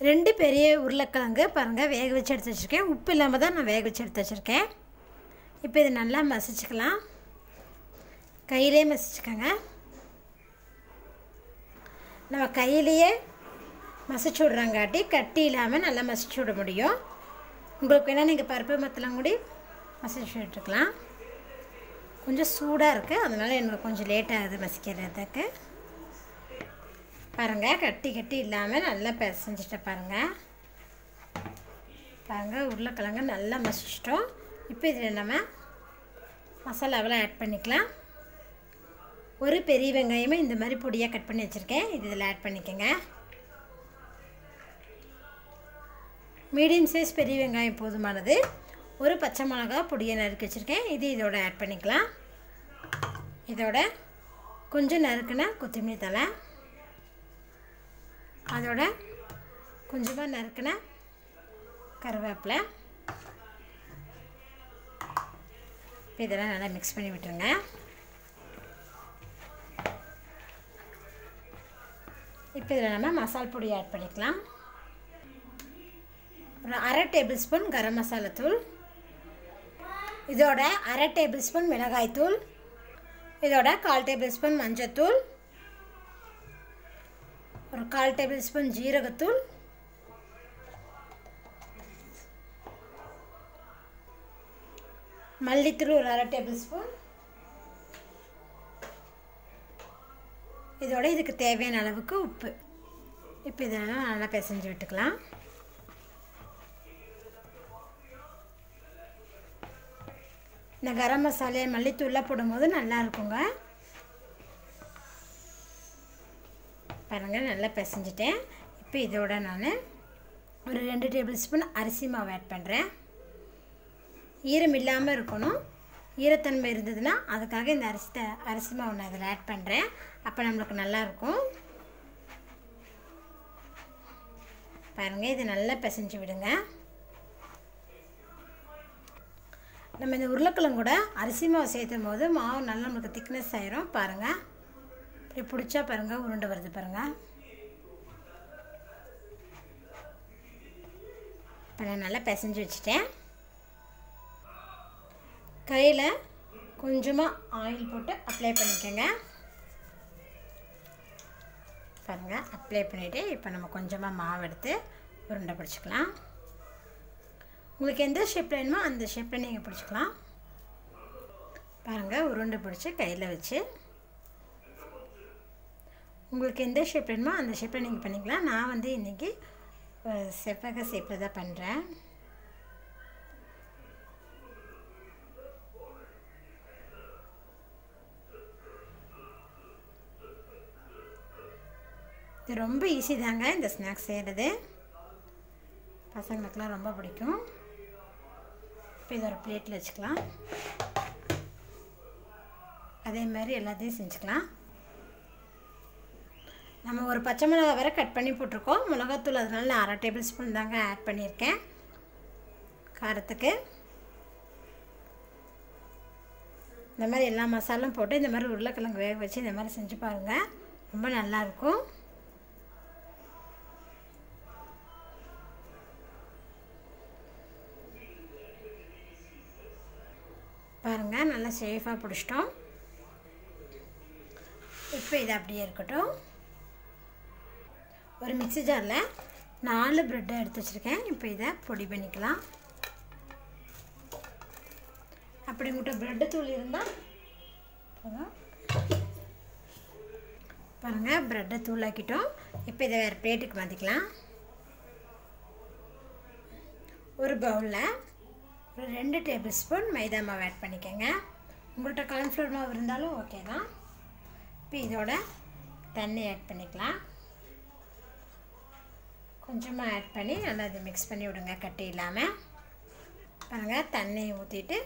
2 பெரிய உருளைக்கிழங்கு பாருங்கள் வேக வச்சு எடுத்து வச்சுருக்கேன். உப்பு இல்லாமல் தான் நான் வேக வச்சு எடுத்து வச்சுருக்கேன். இப்போ இது நல்லா மசிச்சுக்கலாம். கையிலே மசிச்சுக்கோங்க. நம்ம கையிலேயே மசிச்சு விட்றாங்காட்டி கட்டி இல்லாமல் நல்லா மசிச்சு விட முடியும். உங்களுக்கு வேணால் நீங்கள் பருப்பு மத்தலாம் கூட மசிச்சு விட்டுக்கலாம். கொஞ்சம் சூடாக இருக்குது, அதனால் எனக்கு கொஞ்சம் லேட் ஆகுது மசிக்கிறதுக்கு. பாருங்கள் கட்டி இல்லாமல் நல்லா பிசைஞ்சிட்ட பாருங்கள். உருளைக்கிழங்கு நல்லா மசிச்சிட்டோம். இப்போ இதில் நம்ம மசாலாவெல்லாம் ஆட் பண்ணிக்கலாம். ஒரு பெரிய வெங்காயமே இந்த மாதிரி பொடியாக கட் பண்ணி வச்சுருக்கேன். இது இதில் ஆட் பண்ணிக்கோங்க. மீடியம் சைஸ் பெரிய வெங்காயம் போதுமானது. ஒரு பச்சை மிளகா பொடியை நறுக்கி வச்சுருக்கேன். இது இதோட ஆட் பண்ணிக்கலாம். இதோட கொஞ்சம் நறுக்குன கொத்தமல்லி தழை, அதோட கொஞ்சமாக நறுக்குன கருவேப்பிலை. இதெல்லாம் நல்லா மிக்ஸ் பண்ணி விட்டுருங்க. இப்போ இதில் நம்ம மசால் பொடி ஆட் பண்ணிக்கலாம். ஒரு 1/2 டேபிள் ஸ்பூன் கரம் மசாலா தூள், இதோட 1/2 டேபிள் ஸ்பூன் மிளகாய் தூள், இதோட 1/4 டேபிள் ஸ்பூன் மஞ்சத்தூள், ஒரு 1/4 டேபிள் ஸ்பூன் ஜீரகத்தூள், மல்லித்தூள் ஒரு 1/2 டேபிள் ஸ்பூன். இதோட இதுக்கு தேவையான அளவுக்கு உப்பு. இப்போ இதெல்லாம் நல்லா பிசைஞ்சு விட்டுக்கலாம். இந்த கரம் மசாலா மல்லித்தூள்லாம் போடும்போது நல்லா இருக்குங்க. பாருங்கள் நல்லா பிசைஞ்சிட்டேன். இப்போ இதோட நான் ஒரு 2 டேபிள் ஸ்பூன் அரிசி மாவு ஆட் பண்ணுறேன். ஈரம் இல்லாமல் இருக்கணும். ஈரத்தன்மை இருந்ததுன்னா அதுக்காக இந்த அரிசி மாவு நான் இதில் ஆட் பண்ணுறேன். அப்போ நம்மளுக்கு நல்லாயிருக்கும். பாருங்கள் இது நல்லா பிசைஞ்சு விடுங்க. நம்ம இந்த உருளைக்கிழங்கூட அரிசி மாவு சேர்த்தும் போது மாவு நல்லா நம்மளுக்கு திக்னஸ் ஆயிரும். பாருங்கள் இப்படி பிடிச்சா பாருங்கள் உருண்டை வருது பாருங்கள். இப்போ நான் நல்லா பிசைஞ்சு வச்சுட்டேன். கையில் கொஞ்சமாக ஆயில் போட்டு அப்ளை பண்ணிக்கோங்க. பாருங்கள் அப்ளை பண்ணிவிட்டு இப்போ நம்ம கொஞ்சமாக மாவு எடுத்து உருண்டை பிடிச்சிக்கலாம். உங்களுக்கு எந்த ஷேப்பில் வேணுமோ அந்த ஷேப்பில் நீங்கள் பிடிச்சிக்கலாம். பாருங்கள் உருண்டை பிடிச்சி கையில் வச்சு உங்களுக்கு எந்த ஷேப் வேணுமோ அந்த ஷேப்பில் நீங்கள் பண்ணிக்கலாம். நான் வந்து இன்றைக்கி செவ்வக ஷேப்பில் தான் பண்ணுறேன். இது ரொம்ப ஈஸி தாங்க இந்த ஸ்நாக்ஸ் செய்கிறது. பசங்களுக்கெலாம் ரொம்ப பிடிக்கும். இப்போ இதை ஒரு பிளேட்டில் வச்சுக்கலாம். அதே மாதிரி எல்லாத்தையும் செஞ்சுக்கலாம். நம்ம ஒரு பச்சை மிளகா வரை கட் பண்ணி போட்டிருக்கோம். மிளகாத்தூள் அதனால நான் 1/2 டேபிள் ஸ்பூன் தாங்க ஆட் பண்ணியிருக்கேன் காரத்துக்கு. இந்த மாதிரி எல்லா மசாலும் போட்டு இந்த மாதிரி உருளைக்கிழங்கு வேக வச்சு இந்த மாதிரி செஞ்சு பாருங்கள். ரொம்ப நல்லாயிருக்கும். பாருங்கள் நல்லா சேஃபாக பிடிச்சிட்டோம். இப்போ இது அப்படியே இருக்கட்டும். ஒரு மிக்ஸி ஜாரில் 4 ப்ரெட்டை எடுத்து வச்சுருக்கேன். இப்போ இதை பொடி பண்ணிக்கலாம். அப்படி உங்கள்கிட்ட ப்ரெட்டு தூள் இருந்தால் பாருங்கள் ப்ரெட்டை தூளாக்கிட்டோம். இப்போ இதை வேறு பிளேட்டுக்கு மாற்றிக்கலாம். ஒரு பவுலில் ஒரு 2 டேபிள் ஸ்பூன் மைதா மாவு ஆட் பண்ணிக்கோங்க. உங்கள்கிட்ட கார்ன்ஃப்ளவர் மாவு இருந்தாலும் ஓகே தான். இப்போ இதோட தண்ணி ஆட் பண்ணிக்கலாம். கொஞ்சமாக ஆட் பண்ணி நல்லா அதை மிக்ஸ் பண்ணி விடுங்க கட்டி இல்லாமல். பாருங்கள் தண்ணி ஊற்றிட்டு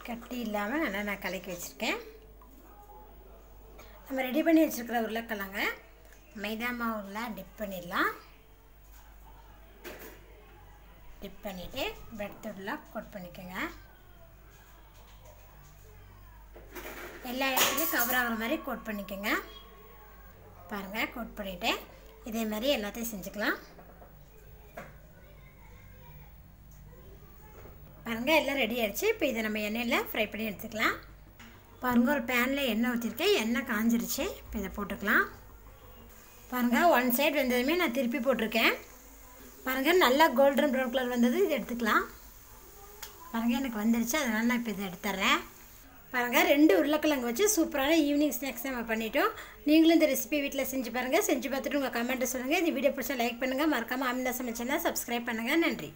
கட்டி இல்லாமல் நல்லா நான் கலக்கி வச்சுருக்கேன். நம்ம ரெடி பண்ணி வச்சுருக்கிற உருளைக்கிழங்க மைதா மாவுலாம் டிப் பண்ணிடலாம். டிப் பண்ணிவிட்டு பிரெட் தூள்லாம் கோட் பண்ணிக்கோங்க. எல்லா இடத்துலையும் கவர் ஆகிற மாதிரி கோட் பண்ணிக்கோங்க. பாருங்கள் கோட் பண்ணிவிட்டு இதே மாதிரி எல்லாத்தையும் செஞ்சுக்கலாம். பாருங்கள் எல்லாம் ரெடி ஆகிடுச்சு. இப்போ இதை நம்ம எண்ணெயில் ஃப்ரை பண்ணி எடுத்துக்கலாம். பாருங்கள் ஒரு பேனில் எண்ணெய் ஊற்றிருக்கேன். எண்ணெய் காஞ்சிருச்சு. இப்போ இதை போட்டுக்கலாம். பாருங்கள் ஒன் சைடு வெந்ததுமே நான் திருப்பி போட்டிருக்கேன். பாருங்கள் நல்லா கோல்டன் ப்ரௌன் கலர் வந்தது. இது எடுத்துக்கலாம். பாருங்கள் எனக்கு வந்துருச்சு. அதனால் நான் இப்போ இதை எடுத்துட்றேன். பாருங்கள் 2 உருளைக்கிழங்கு வச்சு சூப்பரான ஈவினிங் ஸ்நாக்ஸ் நம்ம பண்ணிட்டோம். நீங்களும் இந்த ரெசிபி வீட்டில் செஞ்சு பாருங்கள். செஞ்சு பார்த்துட்டு உங்கள் கமெண்ட்டை சொல்லுங்கள். இந்த வீடியோ பிடிச்சா லைக் பண்ணுங்கள். மறக்காமல் ஆமிலா சமைச்சேன்னா சப்ஸ்கிரைப் பண்ணுங்கள். நன்றி.